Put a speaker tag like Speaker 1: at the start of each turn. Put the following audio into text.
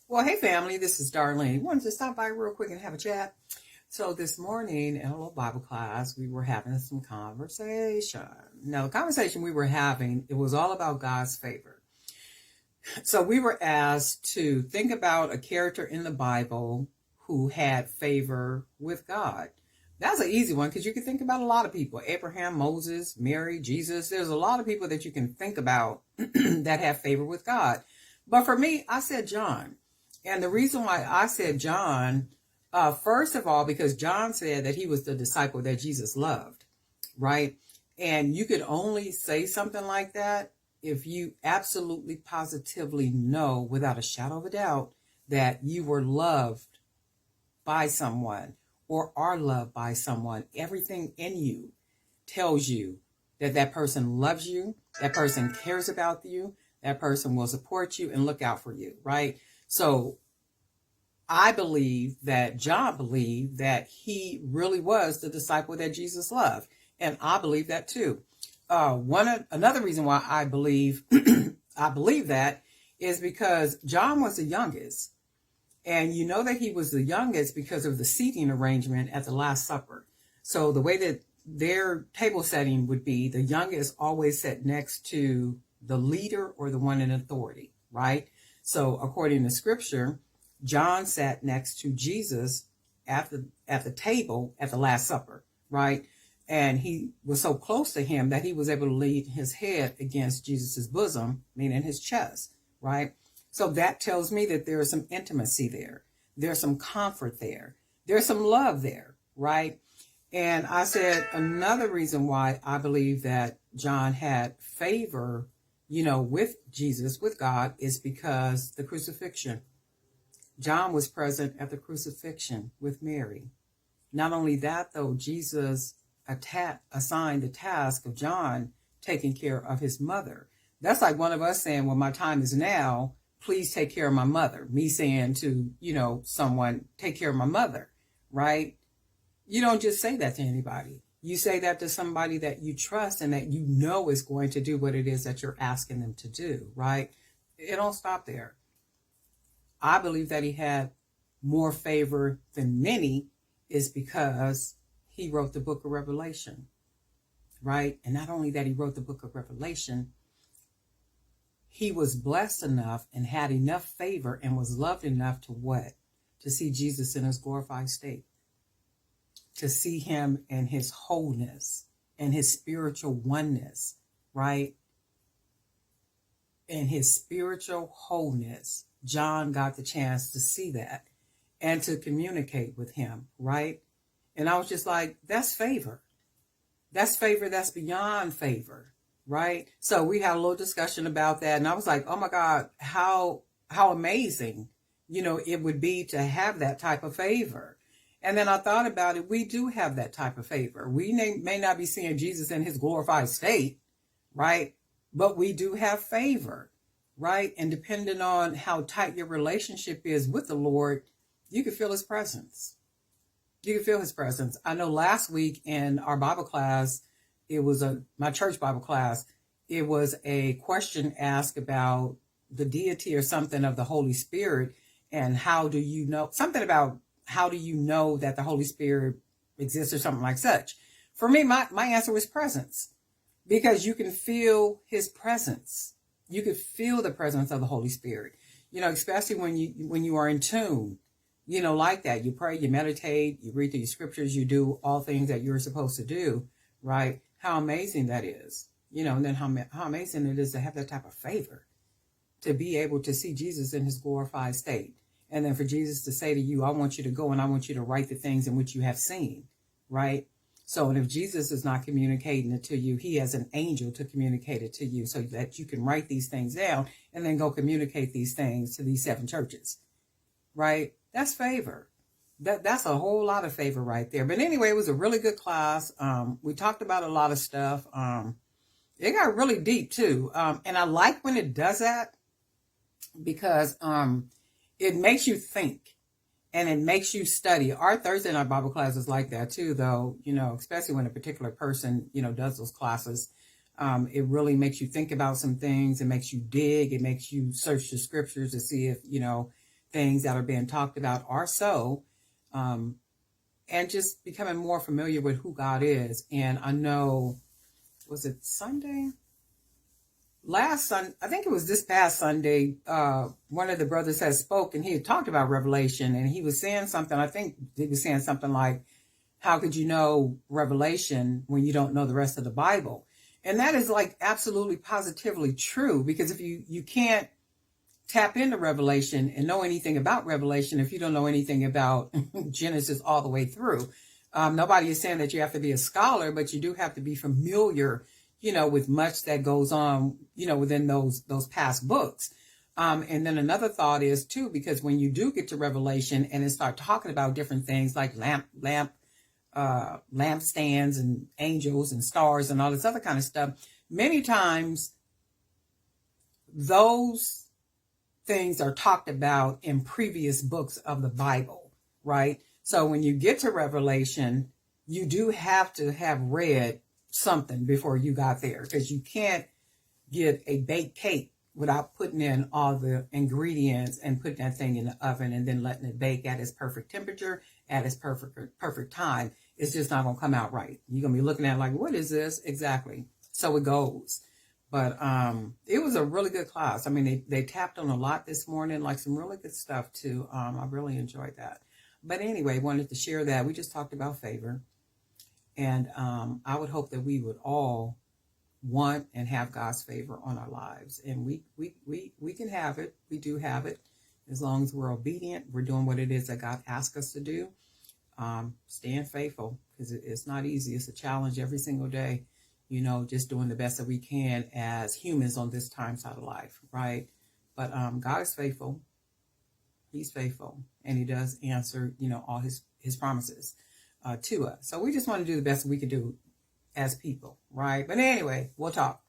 Speaker 1: Well, hey family, this is Darlene. Wanted to stop by real quick and have a chat. So this morning in a little Bible class, we were having some conversation. Now, the conversation we were having, it was all about God's favor. So we were asked to think about a character in the Bible who had favor with God. That's an easy one because you can think about a lot of people. Abraham, Moses, Mary, Jesus. There's a lot of people that you can think about that have favor with God. But for me, I said John. And the reason why I said John, first of all, because John said that he was the disciple that Jesus loved, right? And you could only say something like that if you absolutely positively know without a shadow of a doubt that you were loved by someone or are loved by someone. Everything in you tells you that that person loves you, that person cares about you, that person will support you and look out for you, right? So I believe that John believed that he really was the disciple that Jesus loved. And I believe that too. Another reason why I believe I believe that is because John was the youngest. And you know that he was the youngest because of the seating arrangement at the Last Supper. So the way that their table setting would be, the youngest always sat next to the leader or the one in authority, right? So according to scripture, John sat next to Jesus at the table at the Last Supper, right? And he was so close to him that he was able to lean his head against Jesus's bosom, meaning his chest, right? So that tells me that there is some intimacy there. There's some comfort there. There's some love there, right? And I said another reason why I believe that John had favor, with Jesus, with God, is because the crucifixion. John was present at the crucifixion with Mary. Not only that, though, Jesus assigned the task of John taking care of his mother. That's like one of us saying, well, my time is now. Please take care of my mother. Me saying to, someone, take care of my mother, right? You don't just say that to anybody. You say that to somebody that you trust and that you know is going to do what it is that you're asking them to do, right? It don't stop there. I believe that he had more favor than many is because he wrote the book of Revelation, right? And not only that he wrote the book of Revelation, he was blessed enough and had enough favor and was loved enough to what? To see Jesus in his glorified state, to see him in his wholeness and his spiritual oneness, right? In his spiritual wholeness, John got the chance to see that and to communicate with him, right? And I was just like, that's favor. That's favor that's beyond favor, right? So we had a little discussion about that. And I was like, oh my God, how amazing, it would be to have that type of favor. And then I thought about it. We do have that type of favor. We may not be seeing Jesus in his glorified state, right? But we do have favor, right? And depending on how tight your relationship is with the Lord, you can feel his presence. You can feel his presence. I know last week in our Bible class, it was my church Bible class, it was a question asked about the deity or something of the Holy Spirit. And how do you know, something about how do you know that the Holy Spirit exists or something like such. For me, my answer was presence. Because you can feel his presence. You can feel the presence of the Holy Spirit, especially when you are in tune, like that. You pray, you meditate, you read through your scriptures, you do all things that you're supposed to do, right? How amazing that is, and then how amazing it is to have that type of favor, to be able to see Jesus in his glorified state. And then for Jesus to say to you, I want you to go and I want you to write the things in which you have seen, right? So, and if Jesus is not communicating it to you, he has an angel to communicate it to you so that you can write these things down and then go communicate these things to these 7 churches, right? That's favor. That's a whole lot of favor right there. But anyway, it was a really good class. We talked about a lot of stuff. It got really deep too. And I like when it does that because it makes you think. And it makes you study. Our Thursday night Bible class is like that too, though, especially when a particular person, does those classes. It really makes you think about some things. It makes you dig. It makes you search the scriptures to see if, things that are being talked about are so, and just becoming more familiar with who God is. And I know, was it Sunday? Last Sunday, I think it was this past Sunday, one of the brothers had spoken. He had talked about Revelation, and he was saying something. I think he was saying something like, how could you know Revelation when you don't know the rest of the Bible? And that is like absolutely positively true, because if you can't tap into Revelation and know anything about Revelation if you don't know anything about Genesis all the way through. Nobody is saying that you have to be a scholar, but you do have to be familiar, with much that goes on, within those past books. And then another thought is too, because when you do get to Revelation and then start talking about different things like lampstands and angels and stars and all this other kind of stuff, many times those things are talked about in previous books of the Bible, right? So when you get to Revelation, you do have to have read something before you got there, because you can't get a baked cake without putting in all the ingredients and putting that thing in the oven and then letting it bake at its perfect temperature, at its perfect time. It's just not going to come out right. You're going to be looking at it like, what is this? Exactly. So it goes. But it was a really good class. I mean, they tapped on a lot this morning, like some really good stuff too. I really enjoyed that. But anyway, wanted to share that. We just talked about favor. And I would hope that we would all want and have God's favor on our lives. And we can have it. We do have it. As long as we're obedient, we're doing what it is that God asks us to do. Staying faithful, because it's not easy. It's a challenge every single day. Just doing the best that we can as humans on this time side of life, right? But God is faithful. He's faithful, and he does answer, all his promises to us. So we just want to do the best we can do as people, right? But anyway, we'll talk.